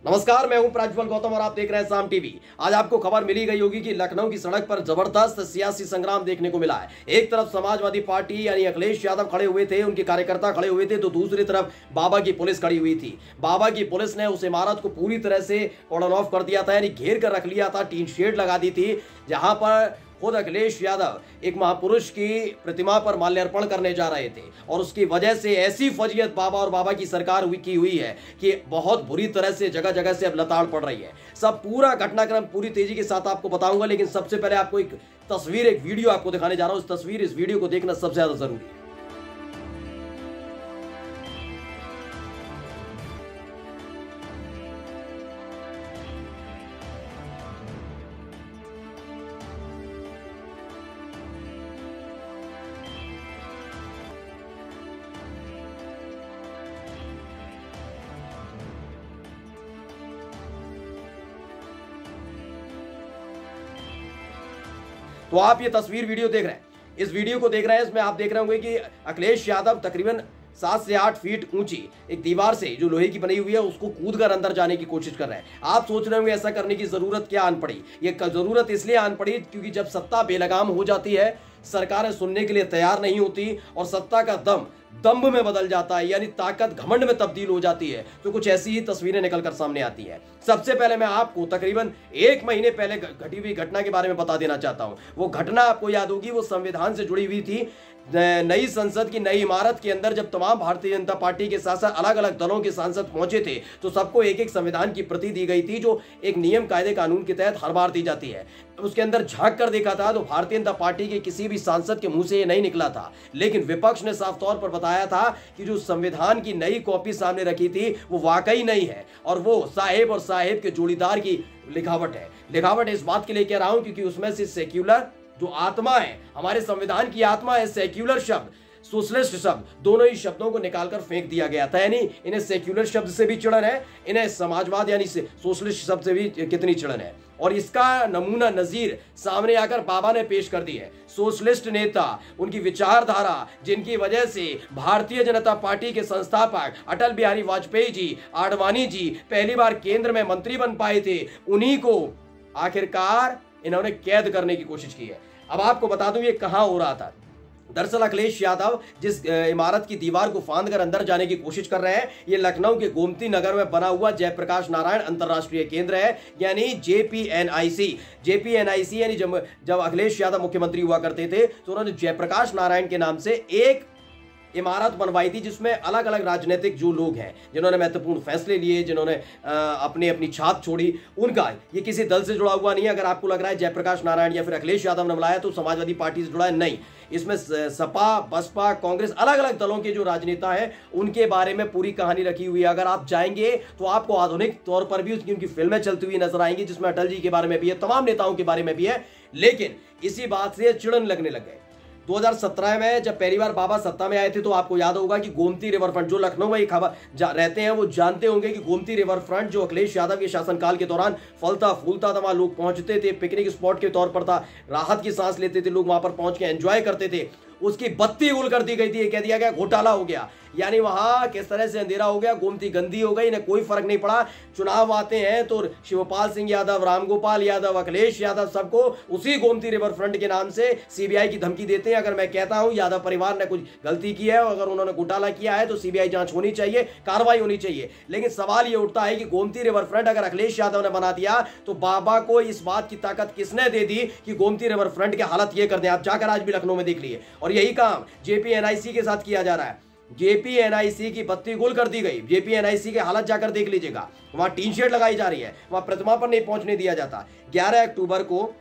नमस्कार, मैं हूं प्राज्वल गौतम और आप देख रहे हैं साम टीवी। आज आपको खबर मिली गई होगी कि लखनऊ की सड़क पर जबरदस्त सियासी संग्राम देखने को मिला है। एक तरफ समाजवादी पार्टी यानी अखिलेश यादव खड़े हुए थे, उनके कार्यकर्ता खड़े हुए थे, तो दूसरी तरफ बाबा की पुलिस खड़ी हुई थी। बाबा की पुलिस ने उस इमारत को पूरी तरह से कॉर्डन ऑफ कर दिया था, यानी घेर कर रख लिया था, टीन शेड लगा दी थी, जहां पर खुद अखिलेश यादव एक महापुरुष की प्रतिमा पर माल्यार्पण करने जा रहे थे। और उसकी वजह से ऐसी फजीयत बाबा और बाबा की सरकार की हुई है कि बहुत बुरी तरह से जगह जगह से अब लताड़ पड़ रही है। सब पूरा घटनाक्रम पूरी तेजी के साथ आपको बताऊंगा, लेकिन सबसे पहले आपको एक तस्वीर, एक वीडियो आपको दिखाने जा रहा हूं। इस वीडियो को देखना सबसे ज्यादा जरूरी है। तो आप ये तस्वीर वीडियो देख रहे हैं, इस वीडियो को देख रहे हैं, इसमें आप देख रहे होंगे कि अखिलेश यादव तकरीबन 7 से 8 फीट ऊंची एक दीवार से जो लोहे की बनी हुई है उसको कूद कर अंदर जाने की कोशिश कर रहे हैं। आप सोच रहे होंगे ऐसा करने की जरूरत क्या आन पड़ी। ये जरूरत इसलिए आन पड़ी क्योंकि जब सत्ता बेलगाम हो जाती है, सरकारें सुनने के लिए तैयार नहीं होती और सत्ता का दम्भ में बदल जाता है, यानी ताकत घमंड में तब्दील हो जाती है, तो कुछ ऐसी ही तस्वीरें निकलकर सामने आती है। सबसे पहले मैं आपको तकरीबन 1 महीने पहले घटी हुई घटना के बारे में बता देना चाहता हूं। वो घटना आपको याद होगी, वो संविधान से जुड़ी हुई थी। नई संसद की नई इमारत के अंदर जब तमाम भारतीय जनता पार्टी के साथ साथ अलग अलग दलों के सांसद पहुंचे थे, तो सबको एक एक संविधान की प्रति दी गई थी, जो एक नियम कायदे कानून के तहत हर बार दी जाती है। उसके अंदर झांक कर देखा था तो भारतीय जनता पार्टी के किसी भी सांसद के मुंह से ये नहीं निकला था, लेकिन विपक्ष ने साफ तौर पर बताया था कि जो संविधान की नई कॉपी सामने रखी थी वो वाकई नहीं है और वो साहेब और साहेब के जोड़ीदार की लिखावट है। लिखावट इस बात के लिए कह रहा हूं क्योंकि उसमें से सेक्युलर जो आत्मा है, हमारे संविधान की आत्मा है, सेक्युलर शब्द, सोशलिस्ट शब्द, दोनों ही शब्दों को निकालकर फेंक दिया गया था। यानी इन्हें सेक्युलर शब्द से भी चिड़न है, इन्हें समाजवाद यानी सोशलिस्ट शब्द से भी कितनी चिड़न है। और इसका नमूना नजीर सामने आकर बाबा ने पेश कर दी है। सोशलिस्ट नेता, उनकी विचारधारा, जिनकी वजह से भारतीय जनता पार्टी के संस्थापक अटल बिहारी वाजपेयी जी, आडवाणी जी पहली बार केंद्र में मंत्री बन पाए थे, उन्हीं को आखिरकार इन्होंने कैद करने की कोशिश की है। अब आपको बता दूं ये कहां हो रहा था। दरअसल अखिलेश यादव जिस इमारत की दीवार को फांद कर अंदर जाने की कोशिश कर रहे हैं, ये लखनऊ के गोमती नगर में बना हुआ जयप्रकाश नारायण अंतरराष्ट्रीय केंद्र है, यानी जेपीएनआईसी। यानी जब अखिलेश यादव मुख्यमंत्री हुआ करते थे तो उन्होंने जयप्रकाश नारायण के नाम से एक इमारत बनवाई थी, जिसमें अलग अलग राजनीतिक जो लोग हैं, जिन्होंने महत्वपूर्ण फैसले लिए, जिन्होंने अपनी छाप छोड़ी, उनका ये किसी दल से जुड़ा हुआ नहीं है। अगर आपको लग रहा है जयप्रकाश नारायण या फिर अखिलेश यादव ने बनाया तो समाजवादी पार्टी से जुड़ा है, नहीं। इसमें सपा, बसपा, कांग्रेस, अलग अलग दलों के जो राजनेता हैं उनके बारे में पूरी कहानी रखी हुई है। अगर आप जाएंगे तो आपको आधुनिक तौर पर भी उनकी फिल्में चलती हुई नजर आएंगी, जिसमें अटल जी के बारे में भी है, तमाम नेताओं के बारे में भी है। लेकिन इसी बात से चिड़न लगने लग गए। 2017 में जब पहली बार बाबा सत्ता में आए थे तो आपको याद होगा कि गोमती रिवर फ्रंट, जो लखनऊ में रहते हैं वो जानते होंगे कि गोमती रिवर फ्रंट जो अखिलेश यादव के शासनकाल के दौरान फलता फूलता था, वहां लोग पहुंचते थे, पिकनिक स्पॉट के तौर पर था, राहत की सांस लेते थे लोग, वहां पर पहुंच के एंजॉय करते थे। उसकी बत्ती गुल कर दी गई थी, कह दिया गया घोटाला हो गया, यानी वहां किस तरह से अंधेरा हो गया, गोमती गंदी हो गई, इन्हें कोई फर्क नहीं पड़ा। चुनाव आते हैं तो शिवपाल सिंह यादव, रामगोपाल यादव, अखिलेश यादव सबको उसी गोमती रिवर फ्रंट के नाम से सीबीआई की धमकी देते हैं। अगर मैं कहता हूं यादव परिवार ने कुछ गलती की है, अगर उन्होंने घोटाला किया है तो सीबीआई जांच होनी चाहिए, कार्रवाई होनी चाहिए। लेकिन सवाल यह उठता है कि गोमती रिवर फ्रंट अगर अखिलेश यादव ने बना दिया तो बाबा को इस बात की ताकत किसने दे दी कि गोमती रिवर फ्रंट की हालत यह कर दें। आप जाकर आज भी लखनऊ में देख लिए, और यही काम जेपीएनआईसी के साथ किया जा रहा है। जेपीएनआईसी की बत्ती गुल कर दी गई। जेपीएनआईसी के हालत जाकर देख लीजिएगा, वहां टीन शेड लगाई जा रही है, वहां प्रतिमा पर नहीं पहुंचने दिया जाता। 11 अक्टूबर को,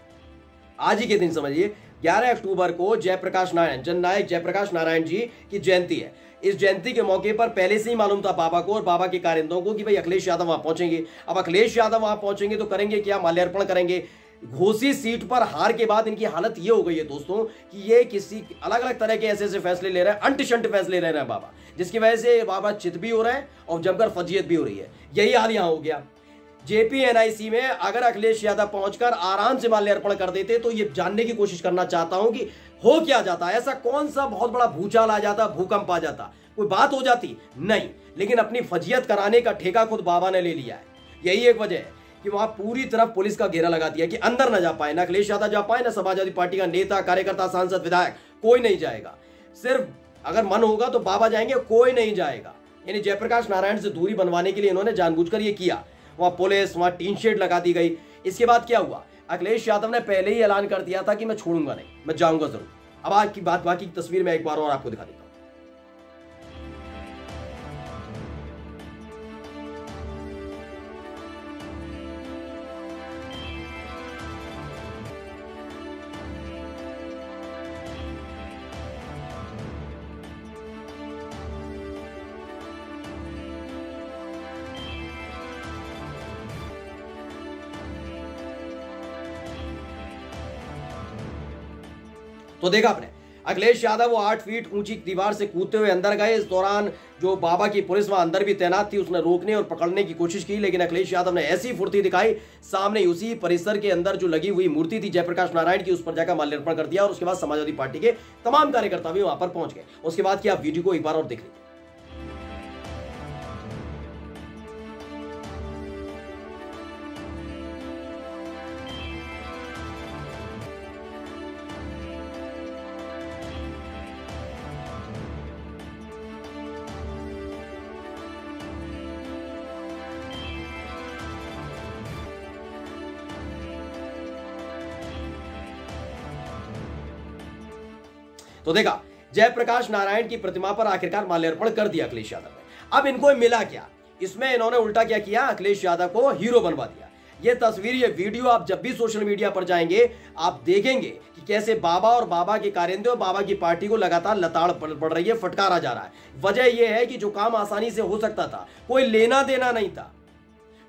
आज ही के दिन समझिए, 11 अक्टूबर को जयप्रकाश नारायण, जननायक जयप्रकाश नारायण जी की जयंती है। इस जयंती के मौके पर पहले से ही मालूम था बाबा को और बाबा के कारिंदों को कि भाई अखिलेश यादव वहां पहुंचेंगे। अब अखिलेश यादव वहां पहुंचेंगे तो करेंगे क्या, माल्यार्पण करेंगे। घोसी सीट पर हार के बाद इनकी हालत ये हो गई है दोस्तों कि ये किसी अलग अलग तरह के ऐसे फैसले ले रहे हैं, अंट-शंट फैसले ले रहे हैं बाबा, जिसकी वजह से बाबा चित भी हो रहे हैं और जमकर फजीयत भी हो रही है। यही हाल यहां हो गया। जेपीएनआईसी में अगर अखिलेश यादव पहुंचकर आराम से माल्यार्पण कर देते तो ये जानने की कोशिश करना चाहता हूं कि हो क्या जाता, ऐसा कौन सा बहुत बड़ा भूचाल आ जाता, भूकंप आ जाता, कोई बात हो जाती? नहीं, लेकिन अपनी फजीयत कराने का ठेका खुद बाबा ने ले लिया है। यही एक वजह है कि वहां पूरी तरफ पुलिस का घेरा लगा दिया कि अंदर ना जा पाए, ना अखिलेश यादव जा पाए, ना समाजवादी पार्टी का नेता, कार्यकर्ता, सांसद, विधायक, कोई नहीं जाएगा। सिर्फ अगर मन होगा तो बाबा जाएंगे, कोई नहीं जाएगा। यानी जयप्रकाश नारायण से दूरी बनवाने के लिए इन्होंने जानबूझकर ये किया। वहां पुलिस, वहां टीन शेड लगा दी गई। इसके बाद क्या हुआ, अखिलेश यादव ने पहले ही ऐलान कर दिया था कि मैं छोड़ूंगा नहीं, मैं जाऊंगा जरूर। अब आज की बात, बाकी की तस्वीर में एक बार और आपको दिखा देता हूं। तो देखा आपने, अखिलेश यादव वो 8 फीट ऊंची दीवार से कूदते हुए अंदर गए। इस दौरान जो बाबा की पुलिस वहां अंदर भी तैनात थी, उसने रोकने और पकड़ने की कोशिश की, लेकिन अखिलेश यादव ने ऐसी फुर्ती दिखाई, सामने उसी परिसर के अंदर जो लगी हुई मूर्ति थी जयप्रकाश नारायण की, उस पर जाकर माल्यार्पण कर दिया। और उसके बाद समाजवादी पार्टी के तमाम कार्यकर्ता भी वहां पर पहुंच गए। उसके बाद की आप वीडियो को एक बार और देख लीजिए। तो देखा, जयप्रकाश नारायण की प्रतिमा पर आखिरकार माल्यार्पण कर दिया अखिलेश यादव ने। अब इनको मिला क्या, इसमें इन्होंने उल्टा क्या किया, अखिलेश यादव को हीरो बनवा दिया। ये तस्वीर, ये वीडियो आप जब भी सोशल मीडिया पर जाएंगे आप देखेंगे कि कैसे बाबा और बाबा के कारिंदे और बाबा की पार्टी को लगातार लताड़ पड़ रही है, फटकारा जा रहा है। वजह यह है कि जो काम आसानी से हो सकता था, कोई लेना देना नहीं था,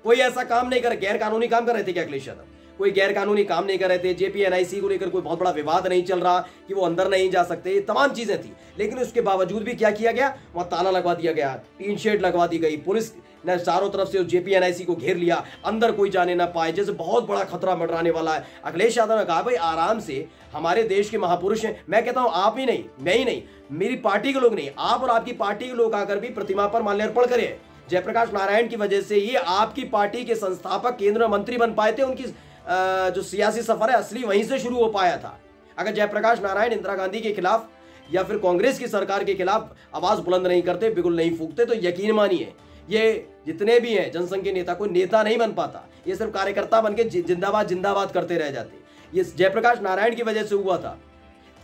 कोई ऐसा काम नहीं कर, गैर कानूनी काम कर रहे थे क्या अखिलेश यादव? कोई गैर कानूनी काम नहीं कर रहे थे। जेपीएनआईसी को लेकर कोई बहुत बड़ा विवाद नहीं चल रहा कि वो अंदर नहीं जा सकते, तमाम चीजें थी। लेकिन उसके बावजूद भी क्या किया गया, वहां ताला लगवा दिया गया, टीन शेड लगवा दी गई, पुलिस ने चारों तरफ से जेपीएनआईसी को घेर लिया, अंदर कोई जाने ना पाए, जैसे बहुत बड़ा खतरा मंडराने वाला है। अखिलेश यादव ने कहा भाई आराम से, हमारे देश के महापुरुष हैं। मैं कहता हूं आप ही नहीं, मैं ही नहीं, मेरी पार्टी के लोग नहीं, आप और आपकी पार्टी के लोग आकर भी प्रतिमा पर माल्यार्पण करें। जयप्रकाश नारायण की वजह से ये आपकी पार्टी के संस्थापक केंद्रीय मंत्री बन पाए थे। उनकी जो सियासी सफर है असली वहीं से शुरू हो पाया था। अगर जयप्रकाश नारायण इंदिरा गांधी के खिलाफ या फिर कांग्रेस की सरकार के खिलाफ आवाज बुलंद नहीं करते, बिगुल नहीं फूकते, तो यकीन मानिए ये जितने भी हैं जनसंघ के नेता, कोई नेता नहीं बन पाता। ये सिर्फ कार्यकर्ता बन के जिंदाबाद जिंदाबाद करते रह जाते। ये जयप्रकाश नारायण की वजह से हुआ था।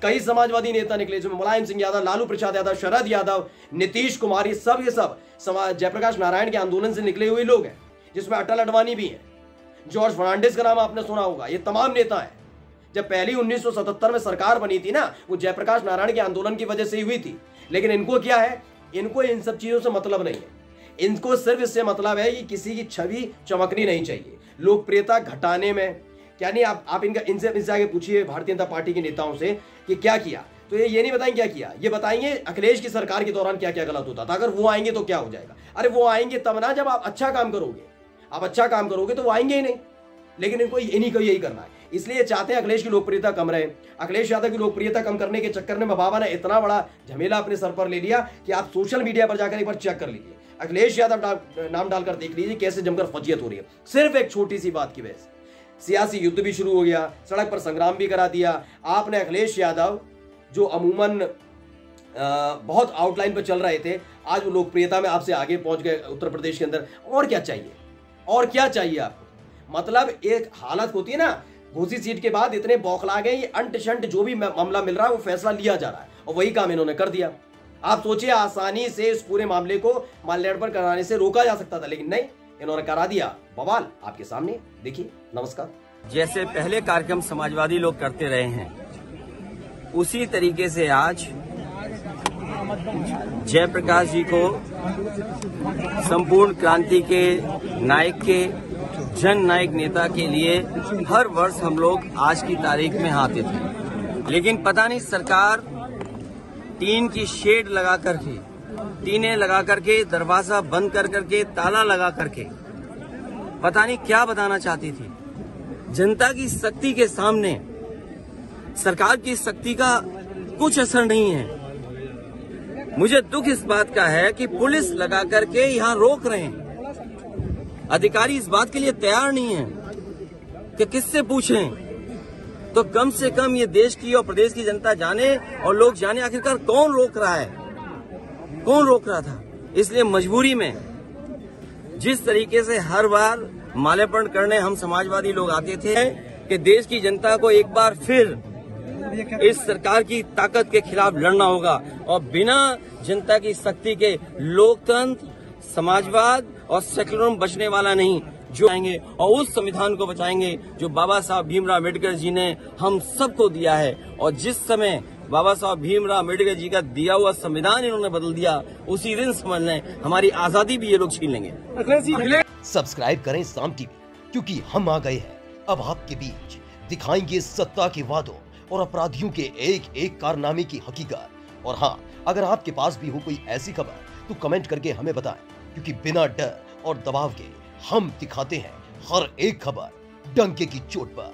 कई समाजवादी नेता निकले, जिसमें मुलायम सिंह यादव, लालू प्रसाद यादव, शरद यादव, नीतीश कुमार, ये सब जयप्रकाश नारायण के आंदोलन से निकले हुए लोग हैं, जिसमें अटल अडवाणी भी हैं, जॉर्ज फर्नांडिस का नाम आपने सुना होगा। ये तमाम नेता हैं। जब पहली 1977 में सरकार बनी थी ना, वो जयप्रकाश नारायण के आंदोलन की वजह से ही हुई थी। लेकिन इनको क्या है, इनको इन सब चीजों से मतलब नहीं है। इनको सिर्फ इससे मतलब है कि किसी की छवि चमकनी नहीं चाहिए, लोकप्रियता घटाने में। क्या नहीं, आप इनसे आगे पूछिए भारतीय जनता पार्टी के नेताओं से कि क्या किया, तो ये नहीं बताएंगे क्या किया, ये बताएंगे अखिलेश की सरकार के दौरान क्या क्या गलत होता था। अगर वो आएंगे तो क्या हो जाएगा? अरे वो आएंगे तब ना जब आप अच्छा काम करोगे। आप अच्छा काम करोगे तो वो आएंगे ही नहीं। लेकिन इनको इन्हीं को यही करना है, इसलिए चाहते हैं अखिलेश की लोकप्रियता कम रहे। अखिलेश यादव की लोकप्रियता कम करने के चक्कर में बाबा ने इतना बड़ा झमेला अपने सर पर ले लिया कि आप सोशल मीडिया पर जाकर एक बार चेक कर लीजिए, अखिलेश यादव नाम डालकर देख लीजिए कैसे जमकर फजीयत हो रही है। सिर्फ एक छोटी सी बात की वजह से सियासी युद्ध भी शुरू हो गया, सड़क पर संग्राम भी करा दिया आपने। अखिलेश यादव जो अमूमन बहुत आउटलाइन पर चल रहे थे, आज वो लोकप्रियता में आपसे आगे पहुंच गए उत्तर प्रदेश के अंदर। और क्या चाहिए, और क्या चाहिए आपको? मतलब एक हालत होती है ना, घोसी सीट के बाद इतने बौखला गए, ये अंट शंट जो भी मामला मिल रहा है वो फैसला लिया जा रहा है, और वही काम इन्होंने कर दिया। आप सोचिए, आसानी से इस पूरे मामले को माल्यार्पण कराने से रोका जा सकता था, लेकिन नहीं, इन्होंने करा दिया। बवाल आपके सामने देखिए। नमस्कार। जैसे पहले कार्यक्रम समाजवादी लोग करते रहे हैं, उसी तरीके से आज जयप्रकाश जी को संपूर्ण क्रांति के नायक के जन नायक नेता के लिए हर वर्ष हम लोग आज की तारीख में आते थे। लेकिन पता नहीं सरकार टीन की शेड लगा करके, टीनें लगा करके, दरवाजा बंद कर करके, ताला लगा करके पता नहीं क्या बताना चाहती थी। जनता की शक्ति के सामने सरकार की शक्ति का कुछ असर नहीं है। मुझे दुख इस बात का है कि पुलिस लगा करके यहाँ रोक रहे हैं। अधिकारी इस बात के लिए तैयार नहीं है कि किससे पूछें, तो कम से कम ये देश की और प्रदेश की जनता जाने और लोग जाने आखिरकार कौन रोक रहा है, कौन रोक रहा था। इसलिए मजबूरी में जिस तरीके से हर बार माल्यार्पण करने हम समाजवादी लोग आते थे कि देश की जनता को एक बार फिर इस सरकार की ताकत के खिलाफ लड़ना होगा और बिना जनता की शक्ति के लोकतंत्र, समाजवाद और सेक्युलरिज्म बचने वाला नहीं। जो आएंगे और उस संविधान को बचाएंगे जो बाबा साहब भीमराव अम्बेडकर जी ने हम सबको दिया है। और जिस समय बाबा साहब भीमराव अम्बेडकर जी का दिया हुआ संविधान इन्होंने बदल दिया, उसी दिन समझ लें हमारी आजादी भी ये लोग छीन लेंगे। सब्सक्राइब करें साम टीवी, क्योंकि हम आ गए हैं अब आपके बीच, दिखाएंगे सत्ता के वादों और अपराधियों के एक एक कारनामे की हकीकत। और हाँ, अगर आपके पास भी हो कोई ऐसी खबर तो कमेंट करके हमें बताएं, क्योंकि बिना डर और दबाव के हम दिखाते हैं हर एक खबर डंके की चोट पर।